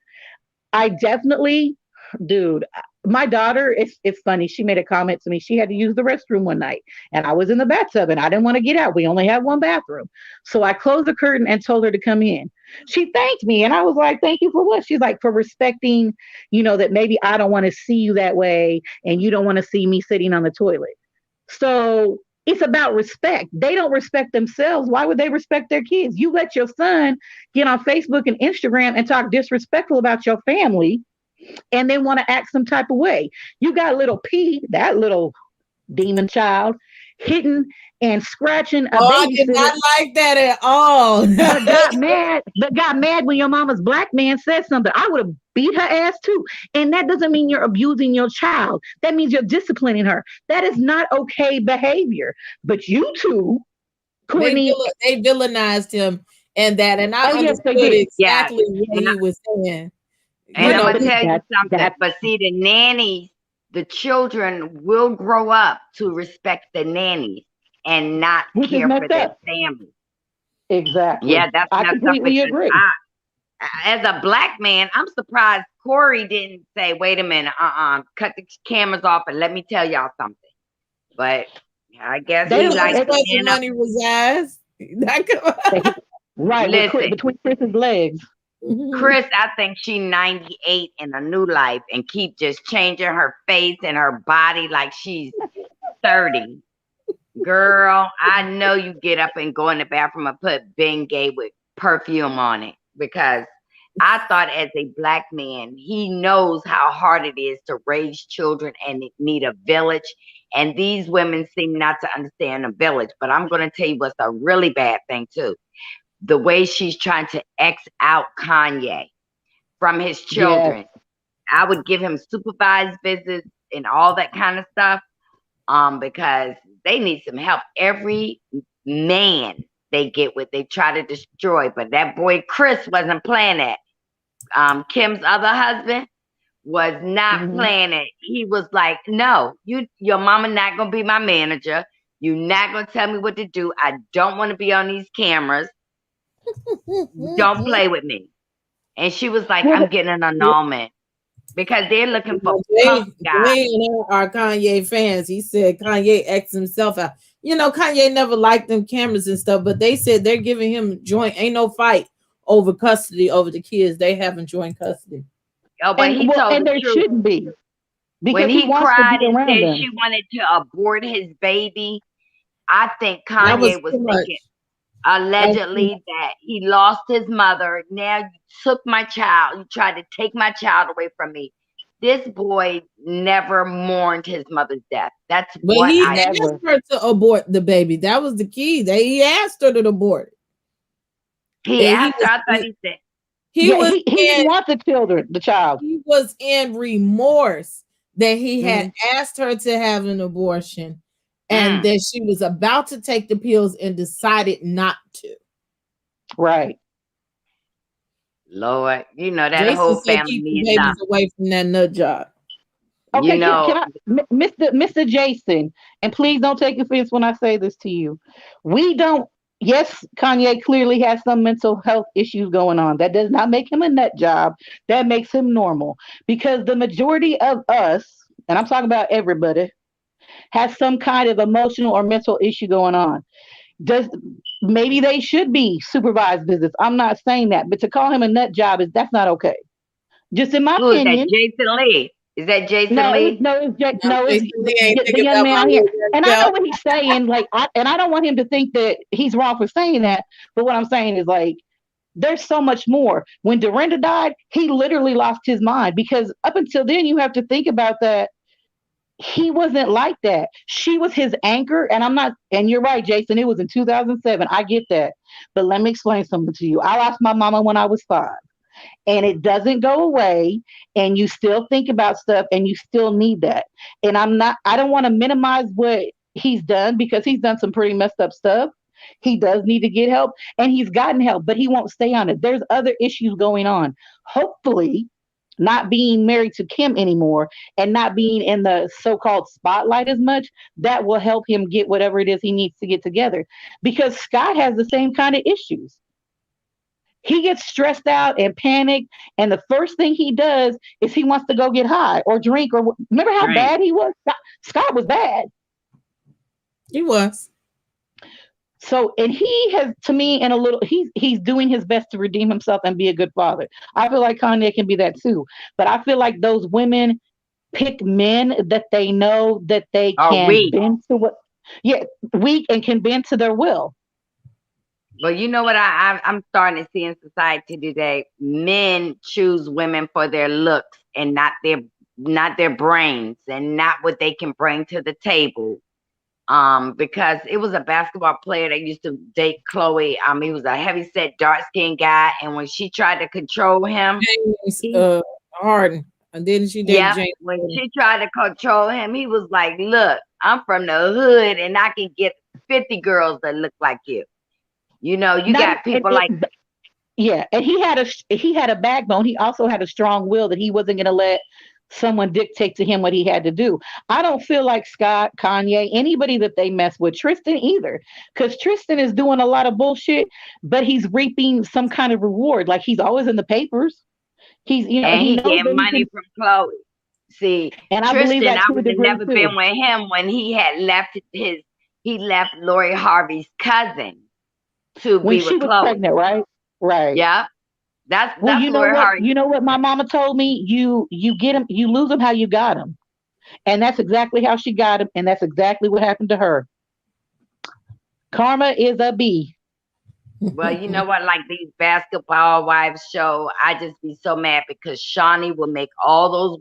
I definitely, dude, my daughter, it's funny. She made a comment to me. She had to use the restroom one night, and I was in the bathtub, and I didn't want to get out. We only have one bathroom. So I closed the curtain and told her to come in. She thanked me, and I was like, thank you for what? She's like, for respecting, that maybe I don't want to see you that way, and you don't want to see me sitting on the toilet. So it's about respect. They don't respect themselves. Why would they respect their kids? You let your son get on Facebook and Instagram and talk disrespectful about your family, and then want to act some type of way. You got little P, that little demon child, hitting and scratching a I did not like that at all. but got mad when your mama's black man said something. I would have beat her ass too. And that doesn't mean you're abusing your child. That means you're disciplining her. That is not okay behavior. But you two, Courtney, they villainized him and that, and I understood exactly what he was saying. And I'm gonna tell you something. But see, the nannies, the children will grow up to respect the nannies and not care for their family. Exactly. Yeah, that's I completely agree. As a black man, I'm surprised Corey didn't say, "Wait a minute, cut the cameras off and let me tell y'all something." But I guess he likes where the money resides. Right. Listen, between Chris's legs. Chris, I think she's 98 in a new life and keep just changing her face and her body like she's 30. Girl, I know you get up and go in the bathroom and put Bengay with perfume on it, because I thought as a black man, he knows how hard it is to raise children and need a village. And these women seem not to understand a village. But I'm going to tell you what's a really bad thing too. The way she's trying to X out Kanye from his children. Yes. I would give him supervised visits and all that kind of stuff, because they need some help. Every man they get with, they try to destroy. But that boy Chris wasn't playing that. Kim's other husband was not playing it. He was like, no, your mama not going to be my manager. You're not going to tell me what to do. I don't want to be on these cameras. Don't play with me. And she was like, I'm getting an annulment, because they're looking for punk guys. They are Kanye fans. He said Kanye X himself out. Kanye never liked them cameras and stuff, but they said they're giving him joint. Ain't no fight over custody over the kids. They having joint custody. Oh, but he told the truth. Shouldn't be. Because when he cried and said she wanted to abort his baby, I think Kanye was thinking, allegedly, that he lost his mother. Now you took my child. You tried to take my child away from me. This boy never mourned his mother's death. That's what he asked her to abort the baby. That was the key. He asked her to abort it. He asked her. I thought he said he didn't want the child. He was in remorse that he had asked her to have an abortion. And that she was about to take the pills and decided not to. Right. Lord, that Jason whole family needs babies away from that nut job. Okay, Mr. Jason, and please don't take offense when I say this to you. Yes, Kanye clearly has some mental health issues going on. That does not make him a nut job. That makes him normal. Because the majority of us, and I'm talking about everybody, has some kind of emotional or mental issue going on. Maybe they should be supervised visits. I'm not saying that, but to call him a nut job that's not okay. Just in my opinion. Is that Jason Lee? Is that Jason Lee? It's the young man here. And I know what he's saying. I don't want him to think that he's wrong for saying that. But what I'm saying is, There's so much more. When Dorinda died, he literally lost his mind, because up until then, you have to think about that. He wasn't like that. She was his anchor. And and you're right, Jason, it was in 2007. I get that. But let me explain something to you. I lost my mama when I was 5, and it doesn't go away. And you still think about stuff, and you still need that. And I don't want to minimize what he's done, because he's done some pretty messed up stuff. He does need to get help, and he's gotten help, but he won't stay on it. There's other issues going on. Hopefully, not being married to Kim anymore and not being in the so-called spotlight as much, that will help him get whatever it is he needs to get together. Because Scott has the same kind of issues. He gets stressed out and panicked, and the first thing he does is he wants to go get high or drink. Or remember how bad he was? Scott was bad. He was. So, and he has, to me, in a little, he's doing his best to redeem himself and be a good father. I feel like Kanye can be that too. But I feel like those women pick men that they know that they can bend to what, weak, and can bend to their will. Well, you know what I'm starting to see in society today? Men choose women for their looks and not their brains and not what they can bring to the table. Because it was a basketball player that used to date Chloe. He was a heavy-set, dark-skinned guy, and when she tried to control him, Harden, and then she did James. When she tried to control him, he was like, "Look, I'm from the hood, and I can get 50 girls that look like you." You know, you got people like. Yeah, and he had a backbone. He also had a strong will that he wasn't going to let someone dictate to him what he had to do. I don't feel like Scott, Kanye, anybody that they mess with, Tristan either, because Tristan is doing a lot of bullshit, but he's reaping some kind of reward. Like, he's always in the papers. He's, and he getting money from Chloe. See, and Tristan, I believe that I would have never been with him when he had left Lori Harvey's cousin to when be she with was Chloe. Pregnant, right? Right. Yeah. That's you know Lori what? Harvey. You know what my mama told me? You get him, you lose him how you got him. And that's exactly how she got him, and that's exactly what happened to her. Karma is a bee. Well, you know what? Like these basketball wives show, I just be so mad because Shawnee will make all those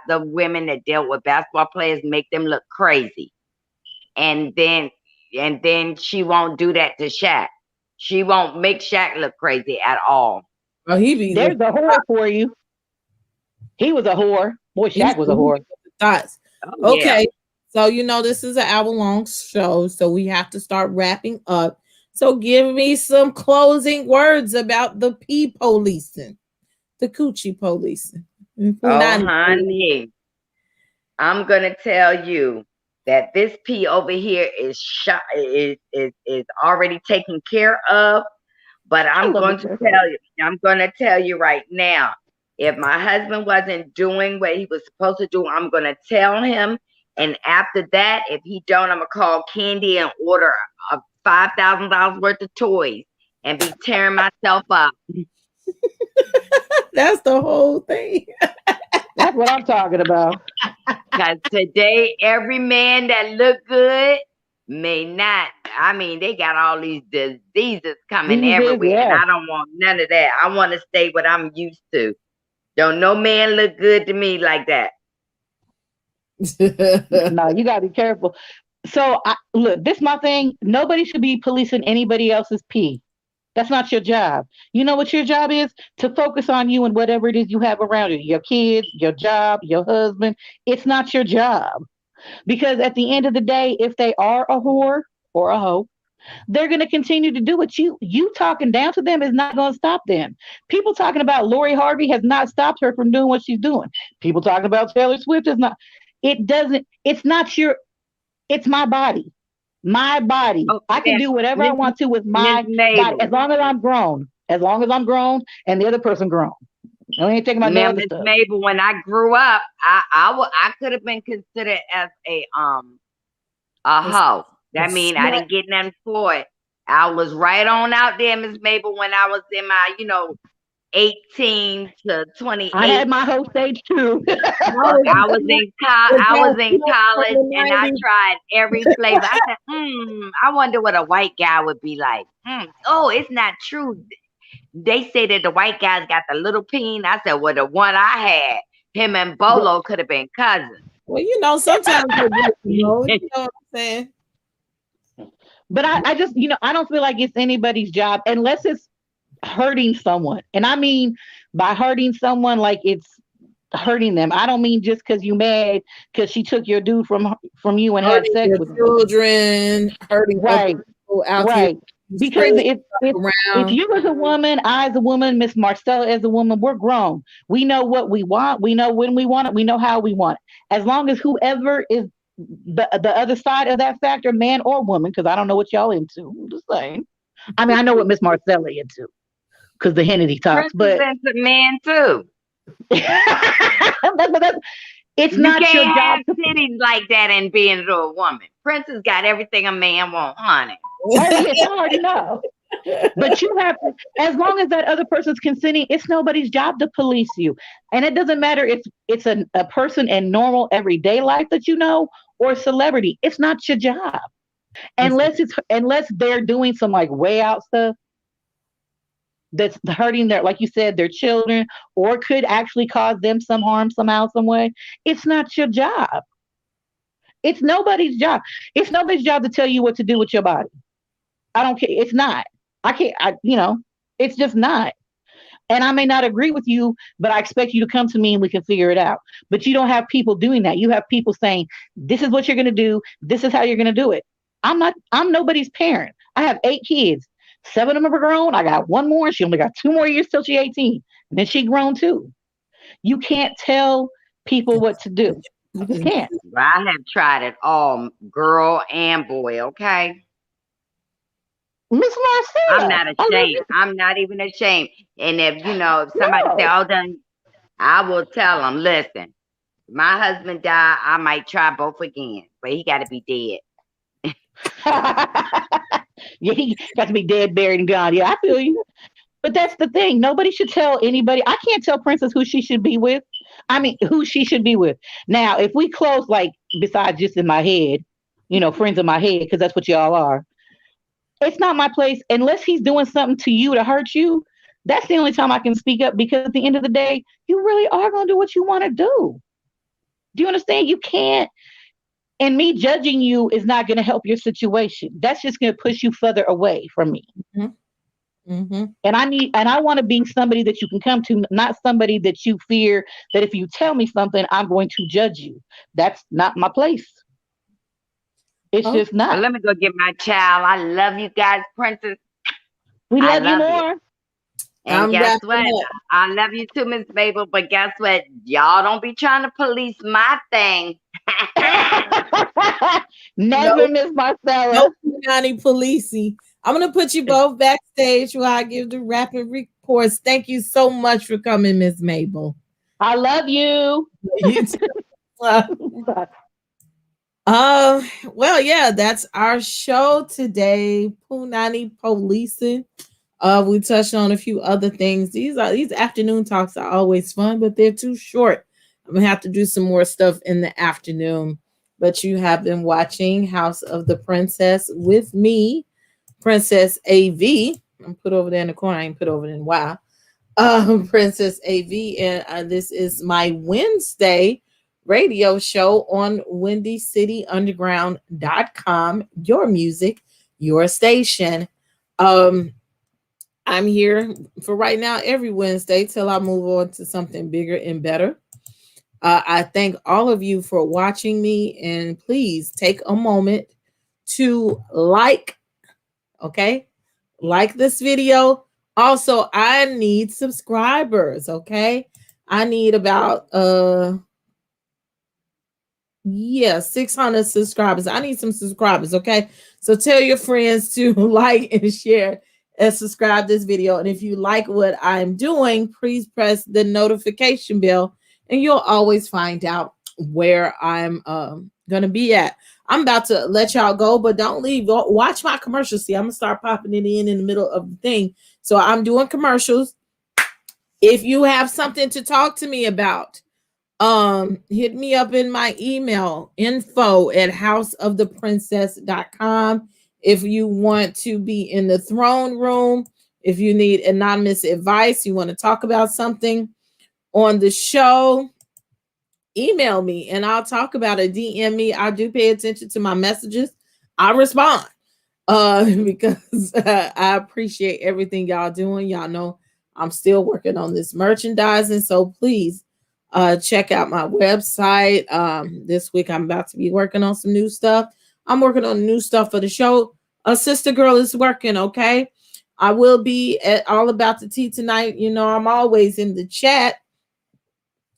the women that dealt with basketball players, make them look crazy, and then she won't do that to Shaq. She won't make Shaq look crazy at all. Well, there's a whore for you. He was a whore. Boy, Shaq was a whore. Thoughts. Okay. So, this is an hour-long show, so we have to start wrapping up. So give me some closing words about the pee policing, the coochie policing. Honey, I'm going to tell you that this pee over here is already taken care of, but I'm going to tell you right now, if my husband wasn't doing what he was supposed to do, I'm going to tell him. And after that, if he don't, I'm going to call Candy and order $5,000 worth of toys and be tearing myself up. That's the whole thing. That's what I'm talking about. Because today, every man that look good may not. I mean, they got all these diseases coming everywhere. And I don't want none of that. I want to stay what I'm used to. Don't no man look good to me like that. No, you got to be careful. So, look, this is my thing. Nobody should be policing anybody else's pee. That's not your job. You know what your job is? To focus on you and whatever it is you have around you. Your kids, your job, your husband. It's not your job. Because at the end of the day, if they are a whore or a hoe, they're going to continue to do it. You talking down to them is not going to stop them. People talking about Lori Harvey has not stopped her from doing what she's doing. People talking about Taylor Swift is not. It doesn't. It's not your. It's my body. My body. I can do whatever I want to with my body as long as I'm grown. As long as I'm grown and the other person grown. I ain't taking my other stuff. Mabel, when I grew up, I could have been considered as a hoe. That means I didn't get nothing for it. I was right on out there, Miss Mabel, when I was in my, 18 to 28. I had my whole stage too. I was in college and I tried every flavor. I said, I wonder what a white guy would be like. Oh, it's not true. They say that the white guys got the little peen. I said, well, the one I had, him and Bolo could have been cousins. Well, you know, sometimes you know what I'm saying. But I just, I don't feel like it's anybody's job unless it's hurting someone. And I mean by hurting someone, like it's hurting them. I don't mean just because you mad because she took your dude from you and Hurting had sex your with him. children, hurting Right. people out Right. here. Because if you as a woman, I as a woman, Miss Marcella as a woman, we're grown. We know what we want. We know when we want it. We know how we want it. As long as whoever is the other side of that factor, man or woman, because I don't know what y'all into. I'm just saying. I mean, I know what Miss Marcella into because the Hennedy talks, but Prince is a man too. it's you not can't your job have to titties like that and being to a woman. Prince has got everything a man wants, honey. I already know. But you have to, as long as that other person's consenting, it's nobody's job to police you. And it doesn't matter if it's a person in normal everyday life that you know or a celebrity. It's not your job. Unless they're doing some like way out stuff that's hurting their, like you said, their children, or could actually cause them some harm somehow, some way. It's not your job. It's nobody's job. It's nobody's job to tell you what to do with your body. I don't care. It's not. I can't, it's just not. And I may not agree with you, but I expect you to come to me and we can figure it out. But you don't have people doing that. You have people saying, this is what you're going to do. This is how you're going to do it. I'm nobody's parent. I have 8 kids. 7 of them are grown. I got 1 more. She only got 2 more years till she's 18. And then she grown too. You can't tell people what to do. You just can't. I have tried it all, girl and boy, okay? Miss Marcella. I'm not ashamed. I'm not even ashamed. And if somebody say, oh, then I will tell them, listen, my husband died, I might try both again, but he got to be dead. Yeah, he got to be dead, buried, and gone. Yeah, I feel you. But that's the thing. Nobody should tell anybody. I can't tell Princess who she should be with. I mean, who she should be with. Now, if we close, like, besides just in my head, friends in my head, because that's what y'all are. It's not my place unless he's doing something to you to hurt you. That's the only time I can speak up, because at the end of the day, you really are going to do what you want to do. Do you understand? You can't. And me judging you is not going to help your situation. That's just going to push you further away from me. Mm-hmm. Mm-hmm. And I want to be somebody that you can come to, not somebody that you fear that if you tell me something, I'm going to judge you. That's not my place. It's just not. Well, let me go get my child. I love you guys, Princess. We love you more. You. And guess what? I love you too, Miss Mabel. But guess what? Y'all don't be trying to police my thing. Never, Miss Marcella. No County Policey. I'm going to put you both backstage while I give the rapid reports. Thank you so much for coming, Miss Mabel. I love you. You too. Well, yeah, that's our show today. Punani Policing. We touched on a few other things. These afternoon talks are always fun, but they're too short. I'm gonna have to do some more stuff in the afternoon. But you have been watching House of the Princess with me, Princess AV. I'm put over there in the corner. I ain't put over there in a while. Princess AV, and this is my Wednesday radio show on WindyCityUnderground.com. Your music, your station. I'm here for right now every Wednesday till I move on to something bigger and better. I thank all of you for watching me, and please take a moment to like this video. Also, I need subscribers, okay? I need about 600 subscribers. I need some subscribers, okay? So tell your friends to like and share and subscribe this video. And if you like what I'm doing, please press the notification bell and you'll always find out where I'm gonna be at. I'm about to let y'all go, but don't leave. Watch my commercials. See, I'm gonna start popping it in the middle of the thing. So I'm doing commercials. If you have something to talk to me about, hit me up in my email, info@houseoftheprincess.com. If you want to be in the throne room, If you need anonymous advice, you want to talk about something on the show, email me and I'll talk about it. DM me. I do pay attention to my messages. I respond because I appreciate everything y'all doing. Y'all know I'm still working on this merchandising, so please check out my website. This week I'm about to be working on some new stuff. I'm working on new stuff for the show. Sister Girl is working, okay? I will be at All About the Tea tonight. You know, I'm always in the chat.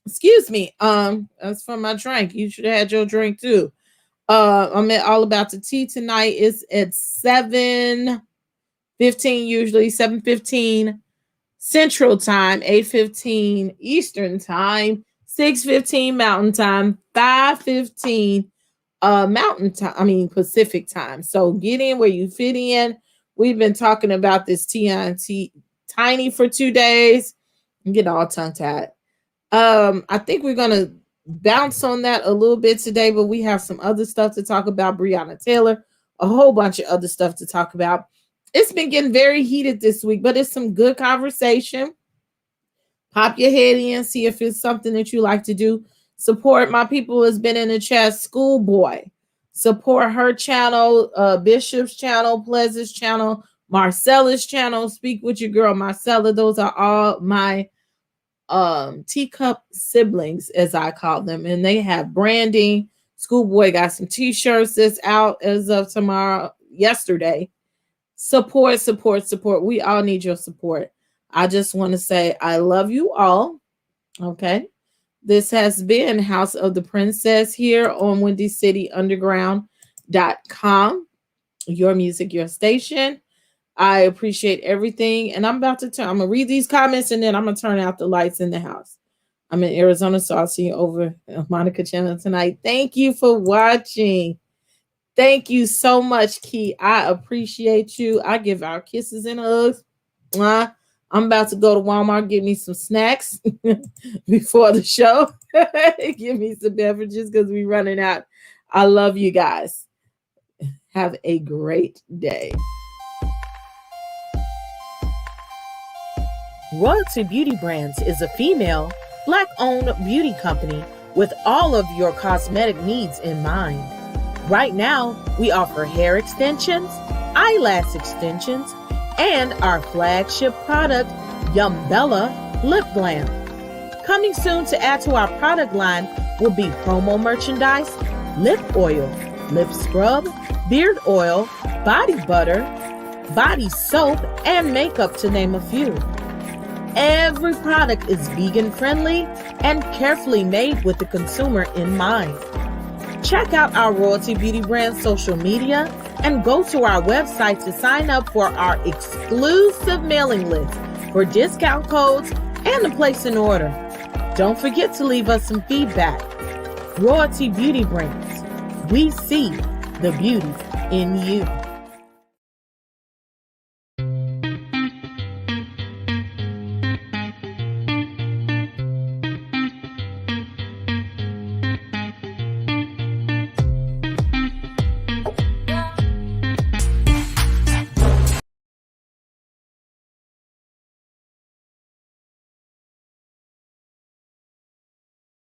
Excuse me. That's from my drink. You should have had your drink too. I'm at All About the Tea tonight. It's at 7:15, usually 7:15 Central Time, 8:15 Eastern Time, 6:15 Mountain Time, 5:15 Mountain Time. I mean Pacific Time. So get in where you fit in. We've been talking about this TNT Tiny for 2 days. I'm getting all tongue-tied. I think we're gonna bounce on that a little bit today, but we have some other stuff to talk about. Breonna Taylor, a whole bunch of other stuff to talk about. It's been getting very heated this week, but it's some good conversation. Pop your head in, see if it's something that you like to do. Support my people has been in the chat. Schoolboy, support her channel, Bishop's channel, Pleasant's channel, Marcella's channel. Speak with your girl Marcella. Those are all my teacup siblings, as I call them, and they have branding. Schoolboy got some t-shirts that's out as of yesterday. Support. We all need your support. I just want to say I love you all. Okay, this has been House of the Princess here on WindyCityUnderground.com. Your music, your station. I appreciate everything. And I'm going to read these comments and then I'm going to turn out the lights in the house. I'm in Arizona, so I'll see you over Monica channel tonight. Thank you for watching. Thank you so much, Key. I appreciate you. I give out kisses and hugs. I'm about to go to Walmart, get me some snacks before the show. Give me some beverages because we're running out. I love you guys. Have a great day. Royalty Beauty Brands is a female, Black-owned beauty company with all of your cosmetic needs in mind. Right now, we offer hair extensions, eyelash extensions, and our flagship product, Yumbella Lip Glam. Coming soon to add to our product line will be promo merchandise, lip oil, lip scrub, beard oil, body butter, body soap, and makeup, to name a few. Every product is vegan friendly and carefully made with the consumer in mind. Check out our Royalty Beauty Brand social media and go to our website to sign up for our exclusive mailing list for discount codes and to place an order. Don't forget to leave us some feedback. Royalty Beauty Brands. We see the beauty in you.